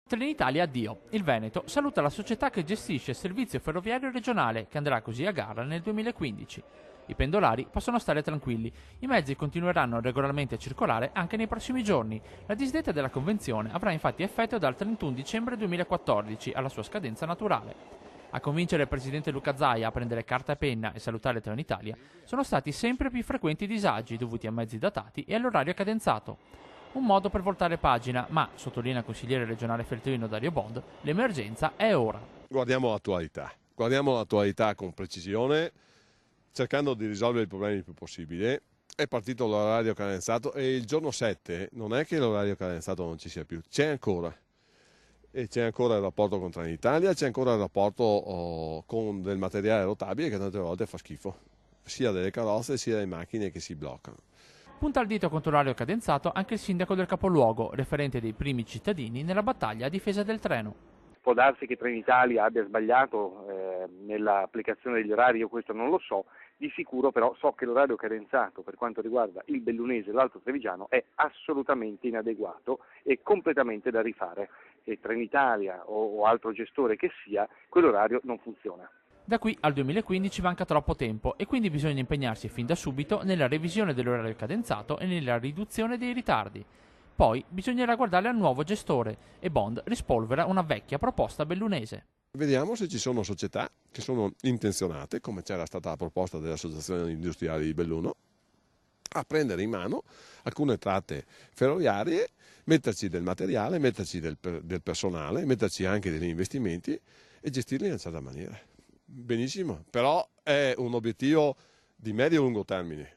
Trenitalia addio. Il Veneto saluta la società che gestisce il servizio ferroviario regionale, che andrà così a gara nel 2015. I pendolari possono stare tranquilli, i mezzi continueranno regolarmente a circolare anche nei prossimi giorni. La disdetta della convenzione avrà infatti effetto dal 31 dicembre 2014, alla sua scadenza naturale. A convincere il presidente Luca Zaia a prendere carta e penna e salutare Trenitalia sono stati sempre più frequenti i disagi dovuti a mezzi datati e all'orario cadenzato. Un modo per voltare pagina, ma, sottolinea il consigliere regionale feltrino Dario Bond, l'emergenza è ora. Guardiamo l'attualità con precisione, cercando di risolvere i problemi il più possibile. È partito l'orario cadenzato e il giorno 7 non è che l'orario cadenzato non ci sia più, c'è ancora. E c'è ancora il rapporto con Trenitalia, c'è ancora il rapporto con del materiale rotabile che tante volte fa schifo, sia delle carrozze sia delle macchine che si bloccano. Punta il dito contro l'orario cadenzato anche il sindaco del capoluogo, referente dei primi cittadini nella battaglia a difesa del treno. Può darsi che Trenitalia abbia sbagliato nell'applicazione degli orari, io questo non lo so, di sicuro però so che l'orario cadenzato per quanto riguarda il Bellunese e l'Alto Trevigiano è assolutamente inadeguato e completamente da rifare. E Trenitalia o altro gestore che sia, quell'orario non funziona. Da qui al 2015 manca troppo tempo e quindi bisogna impegnarsi fin da subito nella revisione dell'orario cadenzato e nella riduzione dei ritardi. Poi bisognerà guardare al nuovo gestore e Bond rispolvera una vecchia proposta bellunese. Vediamo se ci sono società che sono intenzionate, come c'era stata la proposta dell'Associazione Industriali di Belluno, a prendere in mano alcune tratte ferroviarie, metterci del materiale, metterci del personale, metterci anche degli investimenti e gestirli in una certa maniera. Benissimo, però è un obiettivo di medio e lungo termine.